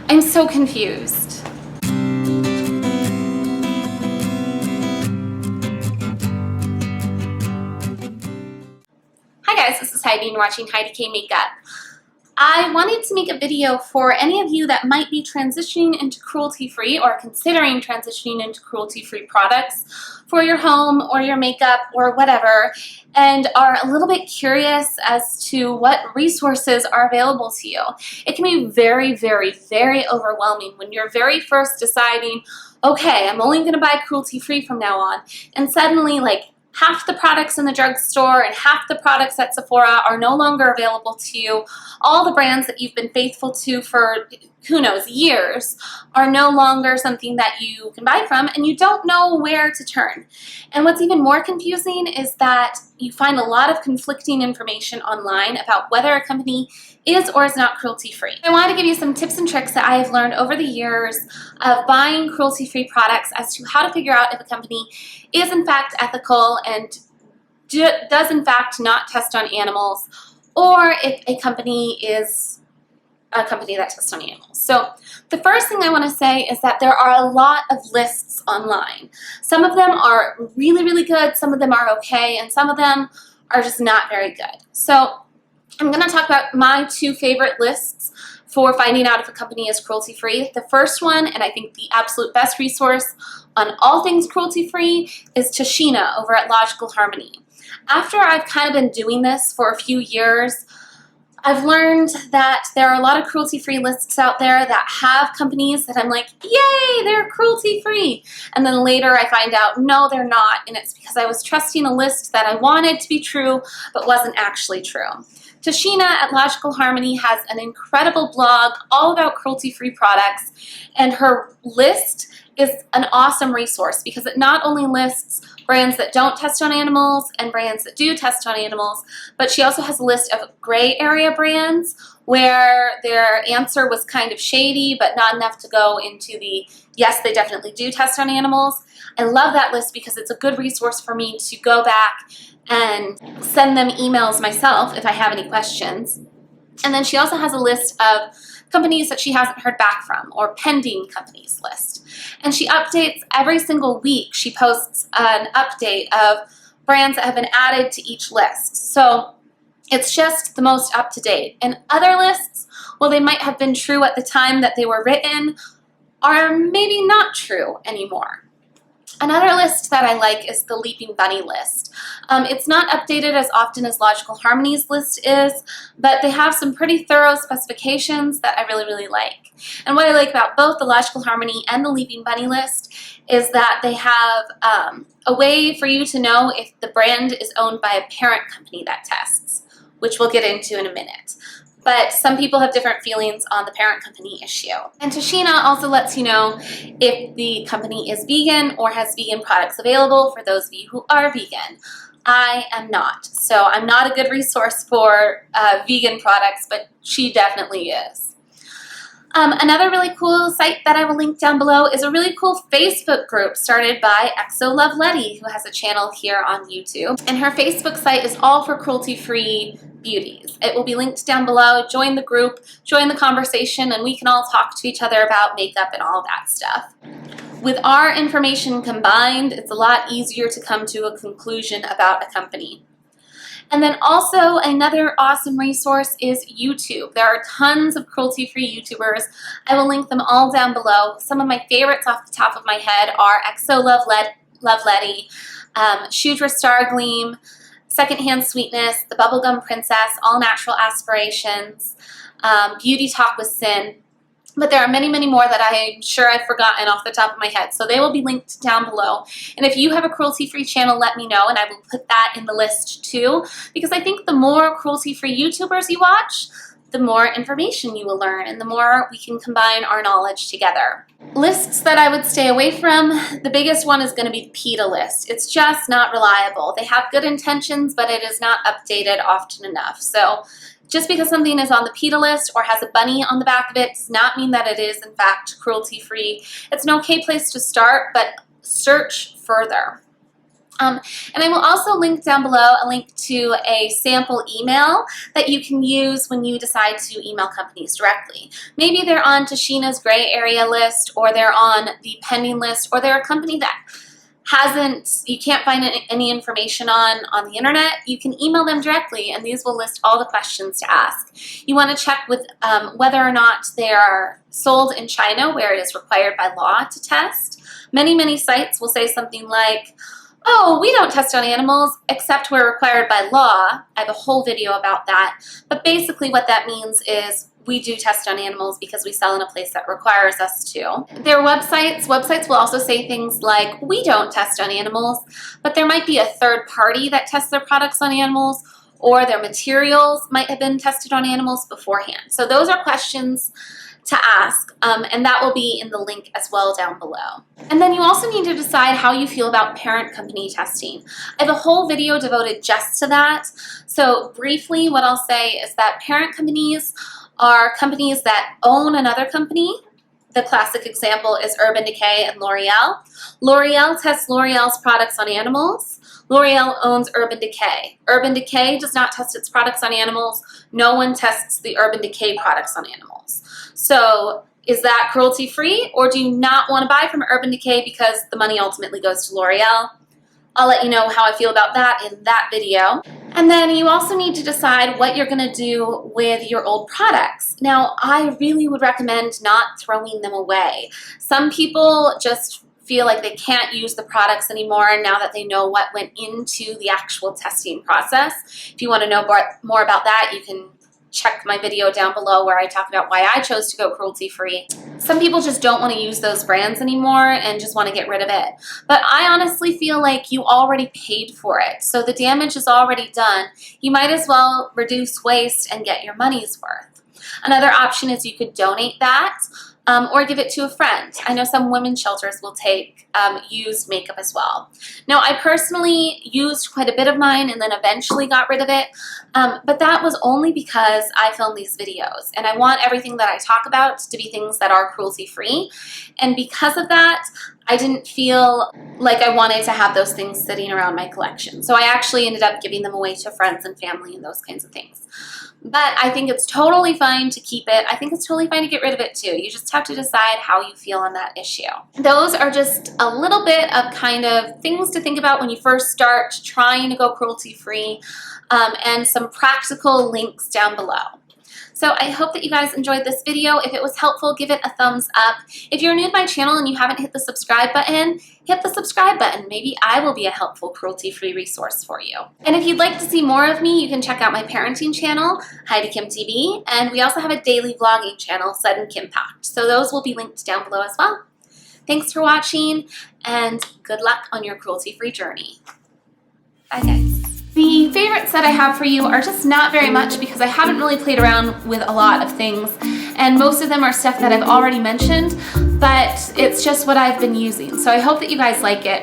I'm so confused. Hi guys, this is Heidi and you're watching HeidiKMakeup. I wanted to make a video for any of you that might be transitioning into cruelty-free or considering transitioning into cruelty-free products for your home or your makeup or whatever, and are a little bit curious as to what resources are available to you. It can be very, very, very overwhelming when you're very first deciding, okay, I'm only going to buy cruelty-free from now on, and suddenly like half the products in the drugstore and half the products at Sephora are no longer available to you. All the brands that you've been faithful to for, who knows, years are no longer something that you can buy from, and you don't know where to turn. And what's even more confusing is that you find a lot of conflicting information online about whether a company is or is not cruelty-free. I want to give you some tips and tricks that I have learned over the years of buying cruelty-free products as to how to figure out if a company is in fact ethical and does in fact not test on animals, or if a company is a company that tests on animals. So the first thing I want to say is that there are a lot of lists online. Some of them are really, really good, some of them are okay, and some of them are just not very good. So I'm going to talk about my two favorite lists for finding out if a company is cruelty-free. The first one, and I think the absolute best resource on all things cruelty-free, is Tashina over at Logical Harmony. After I've kind of been doing this for a few years, I've learned that there are a lot of cruelty-free lists out there that have companies that I'm like, yay, they're cruelty-free. And then later I find out, no, they're not. And it's because I was trusting a list that I wanted to be true, but wasn't actually true. Tashina at Logical Harmony has an incredible blog all about cruelty-free products, and her list is an awesome resource because it not only lists brands that don't test on animals and brands that do test on animals, but she also has a list of gray area brands where their answer was kind of shady but not enough to go into the yes, they definitely do test on animals. I love that list because it's a good resource for me to go back and send them emails myself if I have any questions. And then she also has a list of companies that she hasn't heard back from, or pending companies list. And she updates every single week. She posts an update of brands that have been added to each list. So it's just the most up to date. And other lists, well, they might have been true at the time that they were written, are maybe not true anymore. Another list that I like is the Leaping Bunny list. It's not updated as often as Logical Harmony's list is, but they have some pretty thorough specifications that I really, really like. And what I like about both the Logical Harmony and the Leaping Bunny list is that they have a way for you to know if the brand is owned by a parent company that tests, which we'll get into in a minute. But some people have different feelings on the parent company issue. And Tashina also lets you know if the company is vegan or has vegan products available for those of you who are vegan. I am not, so I'm not a good resource for vegan products, but she definitely is. Another really cool site that I will link down below is a really cool Facebook group started by Exo Love Letty, who has a channel here on YouTube. And her Facebook site is all for cruelty-free beauties. It will be linked down below. Join the group, join the conversation, and we can all talk to each other about makeup and all that stuff. With our information combined, it's a lot easier to come to a conclusion about a company. And then also another awesome resource is YouTube. There are tons of cruelty-free YouTubers. I will link them all down below. Some of my favorites off the top of my head are Exo Love Letty, Shudra Stargleam, Secondhand Sweetness, The Bubblegum Princess, All Natural Aspirations, Beauty Talk with Sin. But there are many, many more that I'm sure I've forgotten off the top of my head. So they will be linked down below. And if you have a cruelty-free channel, let me know, and I will put that in the list too. Because I think the more cruelty-free YouTubers you watch, the more information you will learn and the more we can combine our knowledge together. Lists that I would stay away from, the biggest one is going to be the PETA list. It's just not reliable. They have good intentions, but it is not updated often enough. So just because something is on the PETA list or has a bunny on the back of it does not mean that it is in fact cruelty-free. It's an okay place to start, but search further. And I will also link down below a link to a sample email that you can use when you decide to email companies directly. Maybe they're on Tashina's gray area list, or they're on the pending list, or they're a company that you can't find any information on the internet. You can email them directly, and these will list all the questions to ask. You want to check with whether or not they are sold in China, where it is required by law to test. Many sites will say something like, oh, we don't test on animals except where required by law. I have a whole video about that. But basically what that means is we do test on animals because we sell in a place that requires us to. Their websites will also say things like, we don't test on animals, but there might be a third party that tests their products on animals, or their materials might have been tested on animals beforehand. So those are questions to ask, and that will be in the link as well down below. And then you also need to decide how you feel about parent company testing. I have a whole video devoted just to that. So briefly, what I'll say is that parent companies are companies that own another company. The classic example is Urban Decay and L'Oreal. L'Oreal tests L'Oreal's products on animals. L'Oreal owns Urban Decay. Urban Decay does not test its products on animals. No one tests the Urban Decay products on animals. So is that cruelty-free, or do you not want to buy from Urban Decay because the money ultimately goes to L'Oreal? I'll let you know how I feel about that in that video. And then you also need to decide what you're going to do with your old products. Now, I really would recommend not throwing them away. Some people just feel like they can't use the products anymore now that they know what went into the actual testing process. If you want to know more about that, you can check my video down below where I talk about why I chose to go cruelty-free. Some people just don't want to use those brands anymore and just want to get rid of it. But I honestly feel like you already paid for it, so the damage is already done. You might as well reduce waste and get your money's worth. Another option is you could donate that, or give it to a friend. I know some women's shelters will take used makeup as well. Now, I personally used quite a bit of mine and then eventually got rid of it, but that was only because I filmed these videos, and I want everything that I talk about to be things that are cruelty-free, and because of that, I didn't feel like I wanted to have those things sitting around my collection. So I actually ended up giving them away to friends and family and those kinds of things. But I think it's totally fine to keep it. I think it's totally fine to get rid of it too. You just have to decide how you feel on that issue. Those are just a little bit of kind of things to think about when you first start trying to go cruelty-free, and some practical links down below. So I hope that you guys enjoyed this video. If it was helpful, give it a thumbs up. If you're new to my channel and you haven't hit the subscribe button, hit the subscribe button. Maybe I will be a helpful cruelty-free resource for you. And if you'd like to see more of me, you can check out my parenting channel, HeidiKMTV, and we also have a daily vlogging channel, SuddenKimpact. So those will be linked down below as well. Thanks for watching, and good luck on your cruelty-free journey. Bye, guys. The favorites that I have for you are just not very much because I haven't really played around with a lot of things, and most of them are stuff that I've already mentioned, but it's just what I've been using. So I hope that you guys like it.